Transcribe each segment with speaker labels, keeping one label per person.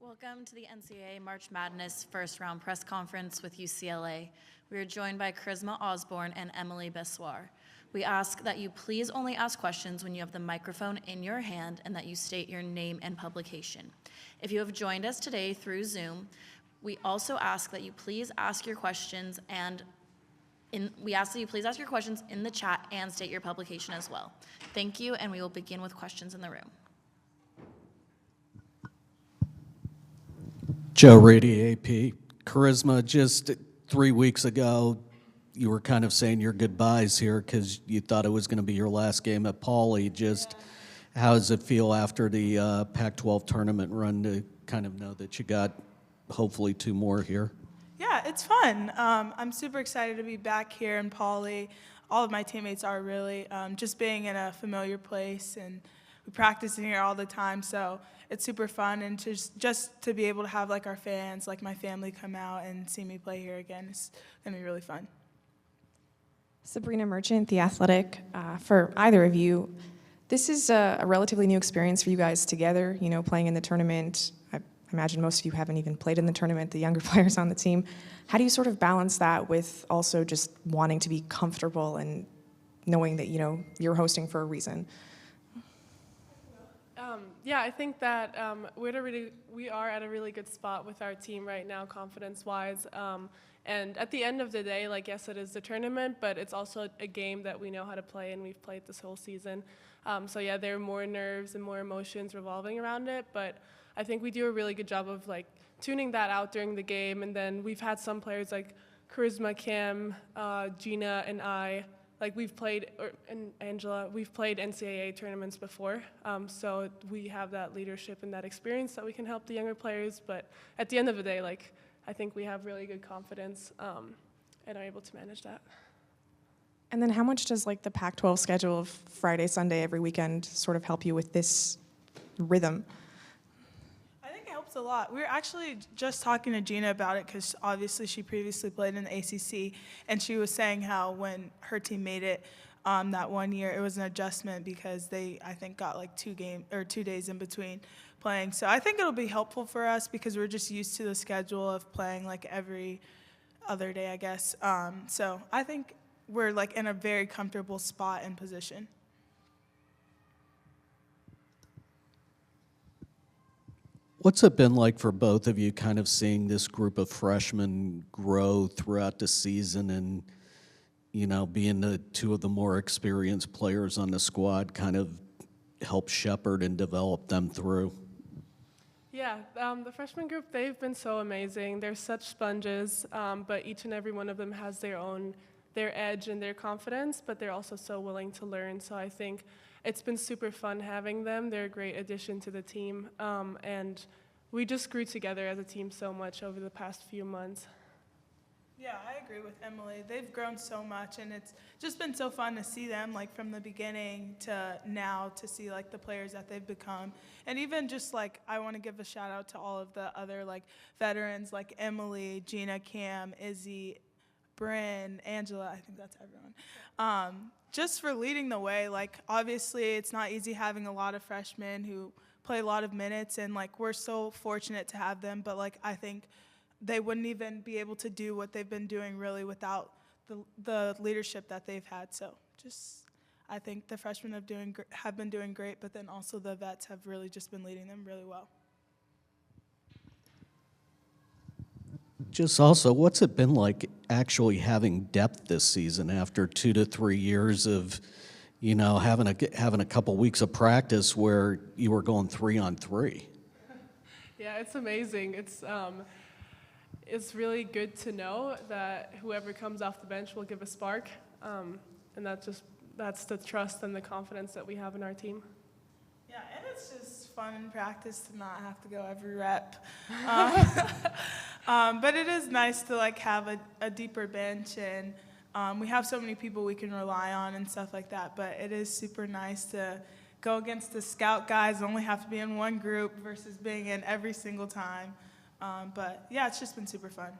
Speaker 1: Welcome to the NCAA March Madness first round press conference with UCLA. We are joined by Charisma Osborne and Emily Bessoir. We ask that you please only ask questions when you have the microphone in your hand and that you state your name and publication. If you have joined us today through Zoom, we also ask that you please ask your questions in the chat and state your publication as well. Thank you, and we will begin with questions in the room.
Speaker 2: Joe Rady, AP. Charisma, just 3 weeks ago, you were kind of saying your goodbyes here because you thought it was going to be your last game at Pauley. How does it feel after the Pac-12 tournament run to kind of know that you got hopefully 2 more here?
Speaker 3: Yeah, it's fun. I'm super excited to be back here in Pauley. All of my teammates are really, just being in a familiar place, and we practice in here all the time, so it's super fun. And just to be able to have like our fans, like my family, come out and see me play here again is gonna be really fun.
Speaker 4: Sabrina Merchant, The Athletic. For either of you, this is a relatively new experience for you guys together, you know, playing in the tournament. I imagine most of you haven't even played in the tournament, the younger players on the team. How do you sort of balance that with also just wanting to be comfortable and knowing that, you know, you're hosting for a reason?
Speaker 5: Yeah, I think that we are at a really good spot with our team right now, confidence-wise. And at the end of the day, like, yes, it is the tournament, but it's also a game that we know how to play, and we've played this whole season. So yeah, there are more nerves and more emotions revolving around it, but I think we do a really good job of like tuning that out during the game. And then we've had some players like Charisma, Kim, Gina, and I. Like and Angela, we've played NCAA tournaments before, so we have that leadership and that experience that we can help the younger players. But at the end of the day, like, I think we have really good confidence and are able to manage that.
Speaker 4: And then how much does like the Pac-12 schedule of Friday, Sunday, every weekend sort of help you with this rhythm?
Speaker 3: A lot. We were actually just talking to Gina about it because obviously she previously played in the ACC, and she was saying how when her team made it that one year, it was an adjustment because they, I think, got like 2 days in between playing. So I think it'll be helpful for us because we're just used to the schedule of playing like every other day, I guess. So I think we're like in a very comfortable spot and position.
Speaker 2: What's it been like for both of you kind of seeing this group of freshmen grow throughout the season and, you know, being the 2 of the more experienced players on the squad kind of help shepherd and develop them through?
Speaker 5: Yeah, the freshman group, they've been so amazing. They're such sponges, but each and every one of them has their edge and their confidence, but they're also so willing to learn. So I think it's been super fun having them. They're a great addition to the team, and we just grew together as a team so much over the past few months.
Speaker 3: Yeah, I agree with Emily. They've grown so much, and it's just been so fun to see them, like, from the beginning to now, to see, like, the players that they've become. And even just, like, I want to give a shout-out to all of the other, like, veterans, like Emily, Gina, Cam, Izzy, Bryn, Angela, I think that's everyone. Just for leading the way. Like, obviously it's not easy having a lot of freshmen who play a lot of minutes, and like we're so fortunate to have them, but like I think they wouldn't even be able to do what they've been doing really without the leadership that they've had. So just I think the freshmen have been doing great, but then also the vets have really just been leading them really well.
Speaker 2: Just also, what's it been like actually having depth this season after 2 to 3 years of, you know, having a couple weeks of practice where you were going 3-on-3?
Speaker 5: Yeah, it's amazing. It's really good to know that whoever comes off the bench will give a spark, and that's the trust and the confidence that we have in our team.
Speaker 3: Yeah, and it's just fun in practice to not have to go every rep. But it is nice to like have a deeper bench, and we have so many people we can rely on and stuff like that. But it is super nice to go against the scout guys, only have to be in one group versus being in every single time. But yeah, it's just been super fun.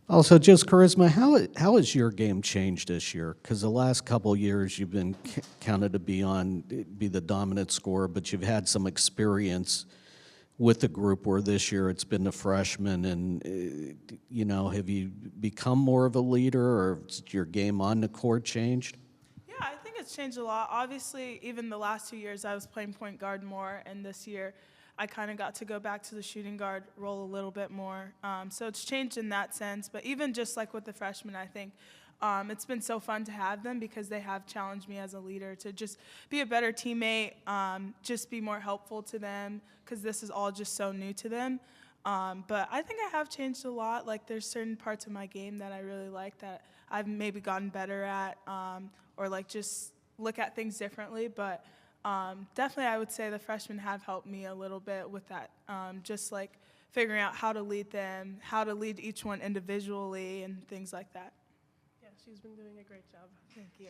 Speaker 2: Also, just Charisma, how has your game changed this year? Because the last couple of years you've been counted to be the dominant scorer, but you've had some experience with the group where this year it's been the freshmen, and have you become more of a leader, or has your game on the court changed?
Speaker 3: Yeah, I think it's changed a lot. Obviously, even the last 2 years, I was playing point guard more, and this year I kind of got to go back to the shooting guard role a little bit more. So it's changed in that sense. But even just like with the freshmen, I think it's been so fun to have them because they have challenged me as a leader to just be a better teammate, just be more helpful to them because this is all just so new to them. But I think I have changed a lot. Like there's certain parts of my game that I really like that I've maybe gotten better at, or like just look at things differently. But definitely I would say the freshmen have helped me a little bit with that, just like figuring out how to lead them, how to lead each one individually and things like that.
Speaker 5: Yeah, she's been doing a great job.
Speaker 3: Thank you.